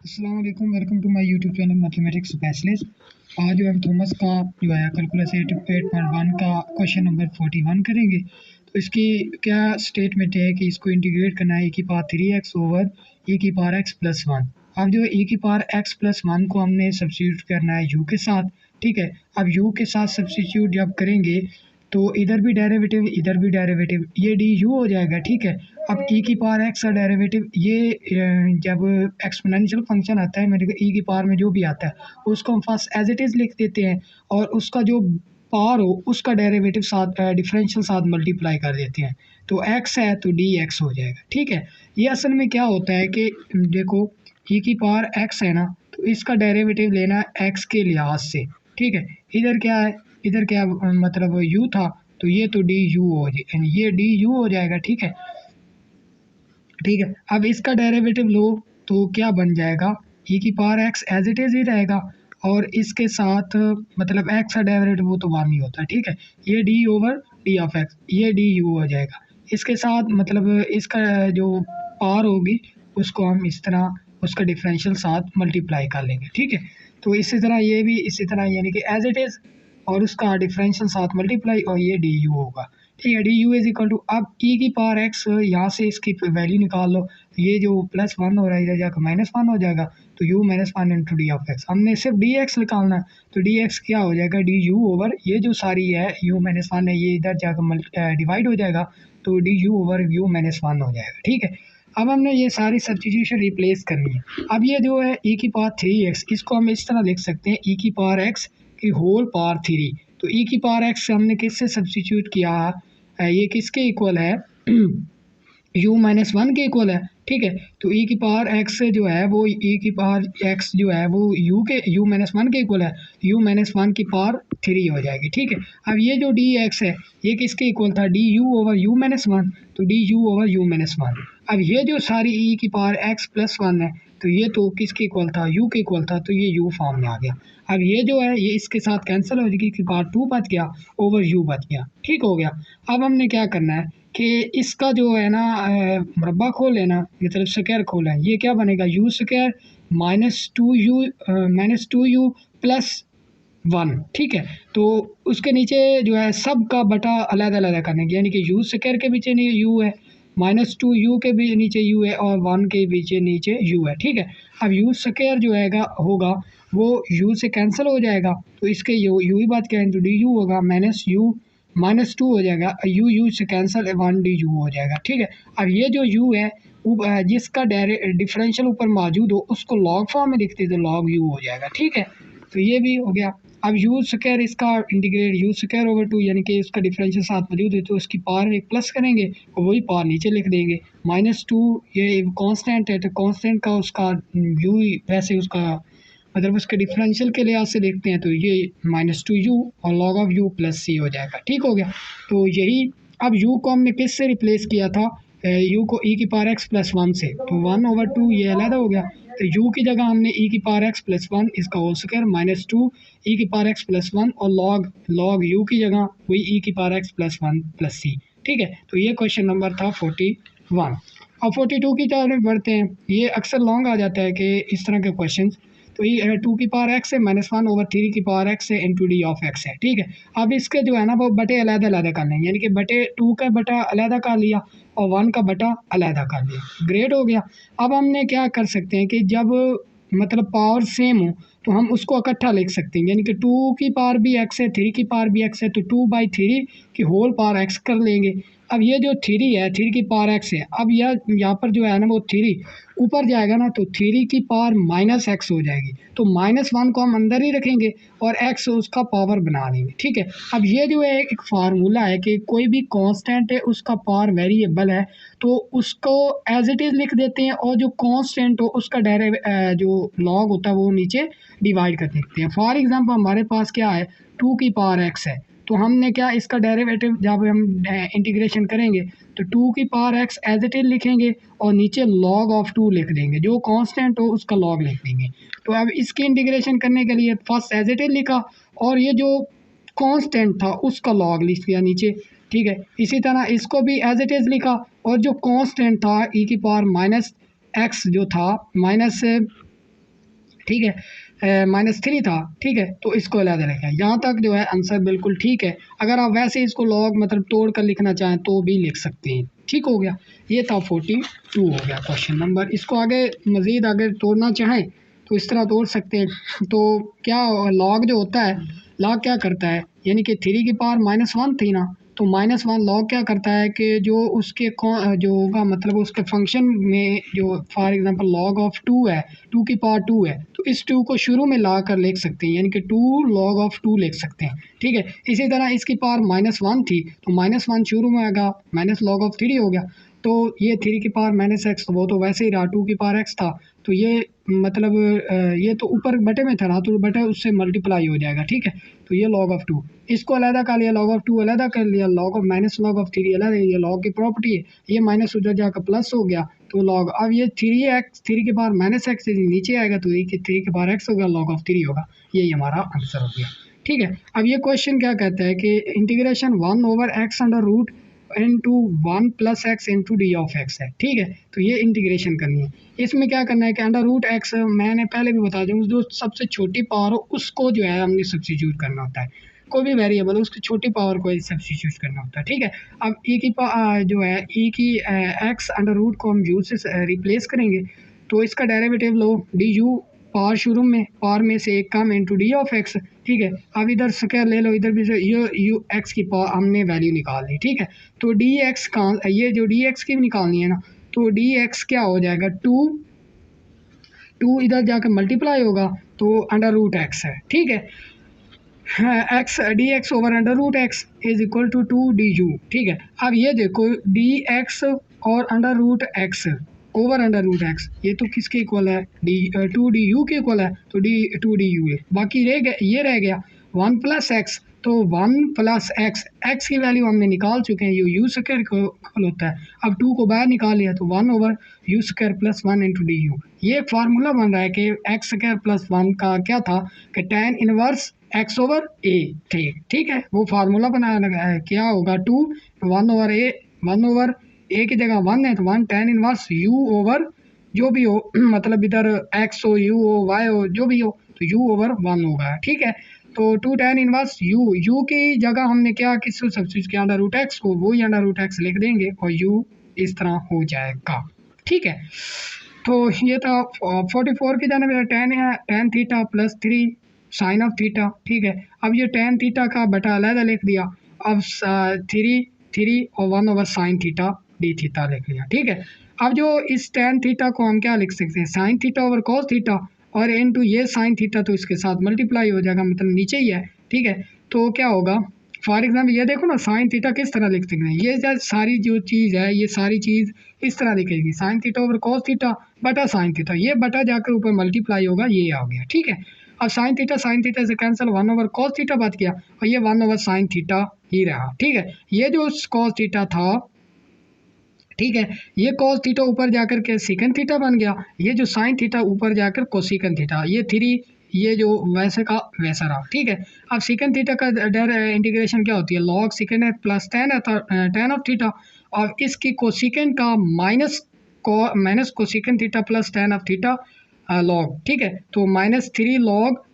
अस्सलाम वालेकुम, welcome to my YouTube channel mathematics specialist. आज जो है थॉमस का जो है कैलकुलस 8.1 का क्वेश्चन नंबर 41 करेंगे। तो इसकी क्या स्टेटमेंट है कि इसको इंटीग्रेट करना है e की पावर 3x ओवर e की पावर x प्लस 1। अब जो e की पावर x प्लस 1 को हमने सब्स्टिट्यूट करना है u के साथ। ठीक है, अब u के साथ सब्स्टिट्यूट जब करेंगे तो इधर भी डेरिवेटिव इधर भी डेरिवेटिव, ये डी यू हो जाएगा। ठीक है, अब e की पावर x का डेरिवेटिव ये जब एक्सपोनेंशियल फंक्शन आता है मेरे को e की पावर में जो भी आता है उसको हम फर्स्ट एज इट इज़ लिख देते हैं और उसका जो पावर हो उसका डेरिवेटिव साथ डिफरेंशियल साथ मल्टीप्लाई कर देते हैं। तो x है तो डी एक्स हो जाएगा। ठीक है, ये असल में क्या होता है कि देखो e की पावर x है ना, तो इसका डेरिवेटिव लेना x के लिहाज से। ठीक है, इधर क्या है, इधर क्या मतलब u था, तो ये तो डी यू हो जाए, ये डी यू हो जाएगा। ठीक है, ठीक है, अब इसका डेरिवेटिव लो तो क्या बन जाएगा, e की power x as it is ही रहेगा और इसके साथ मतलब x का डेरिवेटिव वो तो वन ही होता है। ठीक है, ये d over D of x, ये डी यू हो जाएगा। इसके साथ मतलब इसका जो पावर होगी उसको हम इस तरह उसका डिफरेंशियल साथ मल्टीप्लाई कर लेंगे। ठीक है, तो इसी तरह ये भी इसी तरह यानी कि एज इट इज़ और उसका डिफरेंशियल साथ मल्टीप्लाई और ये डी यू होगा। ठीक है, d u is equal to, अब e की पावर x यहाँ से इसकी वैल्यू निकाल लो, ये जो प्लस वन हो रहा है इधर जाकर माइनस वन हो जाएगा, तो u minus one into d of x. हमने सिर्फ डी एक्स निकालना है, तो डी एक्स क्या हो जाएगा, डी यू ओवर ये जो सारी है u माइनस वन है ये इधर जाकर डिवाइड हो जाएगा, तो d u over u minus one हो जाएगा। ठीक है, अब हमने ये सारी सब्स्टिट्यूशन रिप्लेस करनी है। अब ये जो है e की पावर 3x, इसको हम इस तरह लिख सकते हैं e की पावर x की होल पावर 3। तो e की पावर x हमने किससे सब्स्टिट्यूट किया, ये किसके इक्वल है u माइनस वन के इक्वल है। ठीक है, तो e की पावर x जो है वो e की पावर x जो है वो u माइनस वन के इक्वल है, u माइनस वन की पावर 3 हो जाएगी। ठीक है, अब ये जो डी एक्स है ये किसके इक्वल था, d u over u minus one, तो d u over u minus one. अब ये जो सारी e की पावर x प्लस वन है तो ये तो किसके इक्वल था, u के इक्वल था, तो ये u फॉर्म में आ गया। अब ये जो है ये इसके साथ कैंसिल हो जाएगी कि पावर टू बच गया ओवर u बच गया। ठीक हो गया, अब हमने क्या करना है कि इसका जो है ना मुरब्बा खोल लेना, मतलब स्क्वायर खोलें, ये क्या बनेगा you square minus to you plus one. ठीक है, तो उसके नीचे जो है सब का बटा अलग अलग करने की, यानी कि यू स्क्वायर के पीछे यू है, माइनस टू यू के भी नीचे यू है और वन के पीछे नीचे यू है। ठीक है, अब यू स्क्वायर जो है होगा वो यू से कैंसिल हो जाएगा, तो इसके यू ही बात क्या है, तो डी यू होगा माइनस यू माइनस टू हो जाएगा, यू से कैंसिल वन डी यू हो जाएगा। ठीक है, अब ये जो यू है जिसका डिफरेंशियल ऊपर मौजूद हो उसको लॉग फॉर्म में लिखते तो लॉग यू हो जाएगा। ठीक है, तो ये भी हो गया। अब यू स्क्वायर इसका integrate u square over two, यानी कि इसका डिफरेंशियल साथ मौजूद है तो इसकी पावर एक प्लस करेंगे और वही पावर नीचे लिख देंगे। माइनस टू ये कांस्टेंट है तो कांस्टेंट का उसका यू वैसे उसका मतलब उसके डिफरेंशियल के लिहाज से देखते हैं तो ये माइनस टू यू और लॉग ऑफ यू प्लस सी हो जाएगा। ठीक हो गया, तो यही। अब यू को हमने किस से रिप्लेस किया था, यू को e की पावर x प्लस वन से, तो वन ओवर टू ये अलग हो गया, तो u की जगह हमने e की पावर x प्लस वन इसका whole square minus two e की पावर x प्लस वन और लॉग u की जगह वही e की power x plus one plus C. ठीक है, तो ये क्वेश्चन नंबर था 41। अब 42 की तरफ बढ़ते हैं। ये अक्सर लॉन्ग आ जाता है कि इस तरह के क्वेश्चन, तो ये टू की पावर एक्स है माइनस वन ओवर थ्री की पावर एक्स है इंटू डी ऑफ एक्स है। ठीक है, अब इसके जो है ना वो बटे अलग अलग करने हैं, यानी कि बटे टू का बटा अलग कर लिया और वन का बटा अलग कर लिया, ग्रेड हो गया। अब हमने क्या कर सकते हैं कि जब मतलब पावर सेम हो तो हम उसको इकट्ठा लिख सकते हैं, यानी कि टू की पावर भी एक्स है थ्री की पावर भी एक्स है तो टू बाई थ्री की होल पावर एक्स कर लेंगे। अब ये जो थ्री है थ्री की पावर एक्स है, अब यह यहाँ पर जो है ना वो थ्री ऊपर जाएगा ना तो थ्री की पावर माइनस एक्स हो जाएगी, तो माइनस वन को हम अंदर ही रखेंगे और एक्स उसका पावर बना लेंगे। ठीक है, अब ये जो है एक फार्मूला है कि कोई भी कांस्टेंट है उसका पावर वेरिएबल है तो उसको एज इट इज़ लिख देते हैं और जो कांस्टेंट हो उसका जो लॉग होता है वो नीचे डिवाइड कर देते हैं। फॉर एग्जांपल हमारे पास क्या है टू की पावर एक्स है, तो हमने क्या इसका डेरिवेटिव जब हम इंटीग्रेशन करेंगे तो टू की power x as it is लिखेंगे और नीचे लॉग ऑफ टू लिख देंगे, जो कांस्टेंट हो उसका लॉग लिख देंगे। तो अब इसकी इंटीग्रेशन करने के लिए फर्स्ट एज इट इज लिखा और ये जो कांस्टेंट था उसका लॉग लिख दिया नीचे। ठीक है, इसी तरह इसको भी एज इट इज लिखा और जो कांस्टेंट था ई की पावर माइनस एक्स जो था माइनस ठीक है, -3 था, ठीक है, तो इसको अलग रखा है। यहाँ तक जो है आंसर बिल्कुल ठीक है। अगर आप वैसे इसको लॉग मतलब तोड़ कर लिखना चाहें तो भी लिख सकते हैं। ठीक हो गया, ये था 42 हो गया क्वेश्चन नंबर। इसको आगे मज़ीद आगे तोड़ना चाहें तो इस तरह तोड़ सकते हैं। तो क्या लॉग जो होता है, लॉग क्या करता है, यानी कि 3 की पावर -1 थी ना, तो -1 लॉग क्या करता है कि जो उसके जो होगा मतलब उसके फंक्शन में जो फॉर एग्जांपल लॉग ऑफ 2 है, 2 की पावर 2 है, तो इस 2 को शुरू में ला कर लिख सकते हैं, यानी कि 2 लॉग ऑफ 2 लिख सकते हैं। ठीक है, इसी तरह इसकी पावर -1 थी तो -1 शुरू में आएगा, माइनस लॉग ऑफ 3 हो गया। तो ये 3 की पावर -x, तो वो तो वैसे ही रहा, 2 की पावर x था, तो ये मतलब ये तो ऊपर बटे में था ना, तो बटे उससे मल्टीप्लाई हो जाएगा। ठीक है, तो ये लॉग ऑफ 2 इसको अलहदा कर लिया, लॉग ऑफ 2 अलहदा कर लिया, log of minus log of 3 अलग, ये लॉग की प्रॉपर्टी है, ये माइनस उधर जाकर प्लस हो गया तो लॉग, अब ये 3x 3 के पावर -x नीचे आएगा तो ये 3 के पावर x होगा, लॉग ऑफ 3 होगा। यही हमारा आंसर हो गया। ठीक है, अब ये क्वेश्चन क्या कहता है कि integration 1/x under root into 1 + x into d of x है। ठीक है, तो ये इंटीग्रेशन करनी है। इसमें क्या करना है कि अंडर रूट एक्स, मैंने पहले भी बता दूँ, जो सबसे छोटी पावर हो उसको जो है हमने सब्स्टिट्यूट करना होता है, कोई भी वेरिएबल हो उसकी छोटी पावर को सब्स्टिट्यूट करना होता है। ठीक है, अब ई की जो है ई की एक्स अंडर रूट को हम यू से रिप्लेस करेंगे, तो इसका derivative low, D you power शुरू में, पावर में से एक कम इंटू डी ऑफ एक्स। ठीक है, अब इधर स्क्वायर ले लो, इधर भी यू एक्स की पावर हमने वैल्यू निकाल ली। ठीक है, तो डी एक्स का ये जो डी एक्स की भी निकालनी है ना, तो डी एक्स क्या हो जाएगा, 2 इधर जाकर मल्टीप्लाई होगा तो अंडर रूट एक्स है। ठीक है, x d x over under root x is equal to 2 d u. ठीक है, अब ये देखो डी एक्स और under root x over under root x, ये तो किसके इक्वल है, डी 2 डी यू के इक्वल है, तो डी 2 डी यू है। बाकी रह गया, ये रह गया 1 + एक्स, तो 1 + एक्स, एक्स की वैल्यू हमने निकाल चुके हैं, यू स्क्वायर इक्वल होता है। अब 2 को बाहर निकाल लिया तो 1 over you square + 1 into D you. ये फार्मूला बन रहा है कि एक्स स्क्वायर + 1 का क्या था कि tan इनवर्स एक्स ओवर ए। ठीक है, वो फार्मूला बनाया है, क्या होगा 2 1 ओवर ए, 1 ओवर ए की जगह 1 है तो 1 tan इनवर्स यू ओवर जो भी हो मतलब इधर एक्स हो, यू हो, वाई हो, जो भी हो, तो यू ओवर 1 होगा। ठीक है, तो 2 tan इनवर्स यू की जगह हमने क्या किसको सब्स्टिट्यूट किया, अंडर रूट एक्स को, वही अंडर रूट एक्स लिख देंगे और यू इस तरह हो जाएगा। ठीक है, तो ये था 44 की जाने मेरा tan theta + 3 sine of theta. ठीक है, अब ये tan थीटा का बटा अलग लिख दिया, अब 3 और 1 over sine theta D theta लिख लिया। ठीक है, अब जो इस tan थीटा को हम क्या लिख सकते हैं, sign theta over cos theta, और इनटू ये साइन थीटा तो इसके साथ मल्टीप्लाई हो जाएगा, मतलब नीचे ही है। ठीक है, तो क्या होगा, फॉर एग्जाम्पल ये देखो ना, साइन थीटा किस तरह लिख सकते हैं, ये सारी जो चीज़ है ये सारी चीज़ इस तरह लिखेगी, sine theta over cos theta बटा साइन थीटा, ये बटा जाकर ऊपर मल्टीप्लाई होगा, ये आ गया। ठीक है, अब साइन थीटा से कैंसिल, 1 ओवर कॉस थीटा बच गया और ये 1 ओवर साइन थीटा ही रहा। ठीक है, ये जो कॉस थीटा था, ठीक है, ये कॉस थीटा ऊपर जाकर के सीकन थीटा बन गया, ये जो साइन थीटा ऊपर जाकर कोसिकन थीटा, ये 3 ये जो वैसे का वैसा रहा। ठीक है, अब सीकन थीटा का इंटीग्रेशन क्या होती है, लॉग सीकन है प्लस tan ऑफ थीटा, और इसकी कोसिकन का minus कोसिकन theta plus tan of theta log. ठीक है, तो -3 log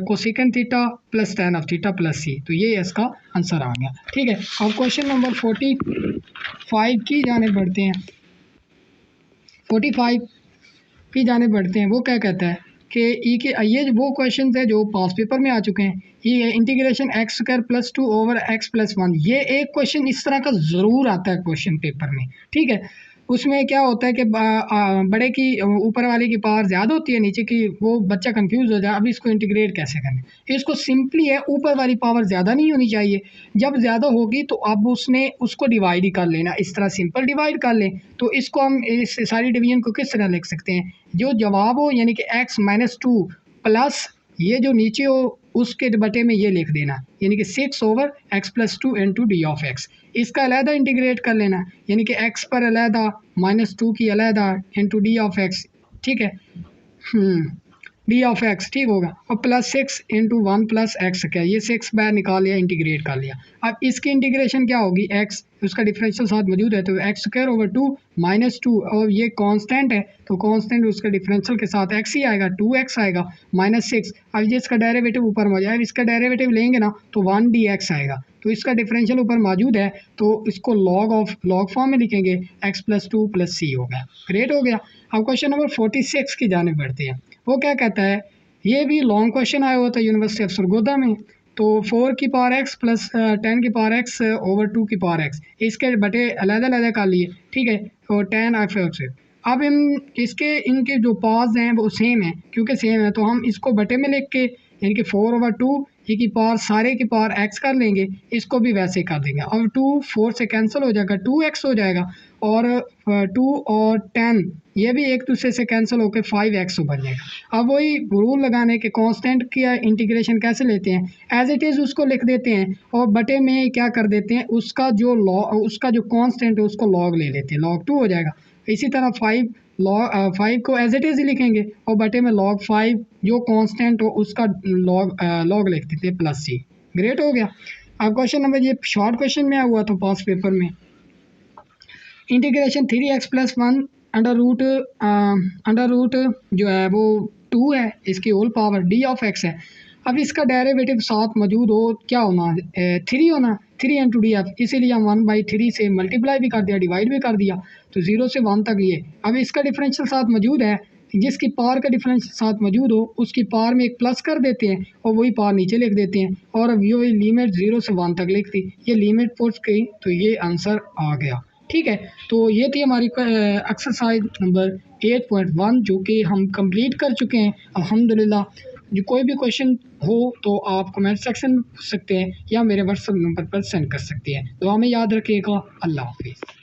कोसिकन theta plus tan of theta plus c, तो ये इसका आंसर आ गया। ठीक है, अब क्वेश्चन नंबर 45 की जाने बढ़ते हैं। 45 की जाने बढ़ते हैं, वो क्या कहता है कि ई के, ये वो क्वेश्चन है जो पास पेपर में आ चुके हैं। ये इंटीग्रेशन x² + 2 ओवर x + 1, ये एक क्वेश्चन इस तरह का ज़रूर आता है क्वेश्चन पेपर में। ठीक है, उसमें क्या होता है कि बड़े की ऊपर वाले की पावर ज़्यादा होती है, नीचे की वो बच्चा कंफ्यूज हो जाए, अब इसको इंटीग्रेट कैसे करें। इसको सिंपली है, ऊपर वाली पावर ज़्यादा नहीं होनी चाहिए, जब ज़्यादा होगी तो अब उसको डिवाइड ही कर लेना, इस तरह सिंपल डिवाइड कर लें। तो इसको हम इस सारी डिवीजन को किस तरह लिख सकते हैं, जो जवाब हो यानी कि x - 2 प्लस ये जो नीचे हो उसके बटे में ये लिख देना, यानी कि 6 over x + 2 into d of x. इसका अलहदा इंटीग्रेट कर लेना, यानी कि x पर अलहदा -2 की अलहदा इंटू डी ऑफ एक्स। ठीक है, डी ऑफ एक्स, ठीक होगा, और प्लस 6 इंटू 1 प्लस एक्स, क्या ये 6 बाहर निकाल लिया, इंटीग्रेट कर लिया। अब इसकी इंटीग्रेशन क्या होगी, एक्स उसका डिफरेंशियल साथ मौजूद है तो एक्स स्क्वायर ओवर 2 माइनस 2, और ये कांस्टेंट है तो कांस्टेंट उसका डिफरेंशियल के साथ एक्स ही आएगा, 2x आएगा माइनस 6। अब ये इसका डेरिवेटिव ऊपर मौजूद है, इसका डेरिवेटिव लेंगे ना तो 1 dx आएगा, तो इसका डिफरेंशियल ऊपर मौजूद है तो इसको लॉग फॉर्म में लिखेंगे, x प्लस 2 प्लस सी हो गया। ग्रेट हो गया। अब क्वेश्चन नंबर 46 की जाने बढ़ते हैं। वो क्या कहता है, ये भी लॉन्ग क्वेश्चन आया हुआ था यूनिवर्सिटी ऑफ सरगोदा में, तो 4 की पावर x प्लस 10 की पावर x ओवर 2 की पावर x, इसके बटे अलग-अलग कर लिए, ठीक है, और 10 ऑफ x। अब इन इसके इनके जो पावर्स हैं वो सेम है, क्योंकि सेम है तो हम इसको बटे में लिख के यानी कि 4 ओवर 2 ये की पावर सारे की पावर x कर लेंगे, इसको भी वैसे कर देंगे। अब 2 4 से कैंसिल हो जाएगा, 2x हो जाएगा, और 2 और 10 ये भी एक दूसरे से कैंसिल होकर 5x बन जाएगा। अब वही रूल लगाने के कांस्टेंट की इंटीग्रेशन कैसे लेते हैं, एज इट इज़ उसको लिख देते हैं और बटे में क्या कर देते हैं, उसका जो कांस्टेंट है उसको लॉग ले लेते हैं, log 2 हो जाएगा। इसी तरह 5 को एज इट इज़ ही लिखेंगे और बटे में log 5 जो कांस्टेंट हो उसका लॉग लिख देते हैं प्लस सी। ग्रेट हो गया। अब क्वेश्चन नंबर, ये शॉर्ट क्वेश्चन में आया हुआ था पास पेपर में, integration 3x plus 1 under root जो है वो 2 है, इसकी whole power d of x है। अब इसका डेरिवेटिव साथ मौजूद हो, क्या होना, 3 होना, 3 इंटू डी एफ, इसीलिए हम 1/3 से मल्टीप्लाई भी कर दिया, डिवाइड भी कर दिया, तो 0 से 1 तक ये। अब इसका डिफरेंशियल साथ मौजूद है, जिसकी पावर का डिफरेंशियल साथ मौजूद हो उसकी पावर में एक प्लस कर देते हैं और वही पावर नीचे लिख देते हैं, और अब ये लिमिट 0 से 1 तक लिख दी, ये लिमिट पुट की तो ये आंसर आ गया। ठीक है, तो ये थी हमारी एक्सरसाइज नंबर 8.1 जो कि हम कंप्लीट कर चुके हैं अल्हम्दुलिल्लाह। जो कोई भी क्वेश्चन हो तो आप कमेंट सेक्शन में पूछ सकते हैं या मेरे व्हाट्सएप नंबर पर सेंड कर सकते हैं। तो हमें याद रखिएगा। अल्लाह हाफिज़।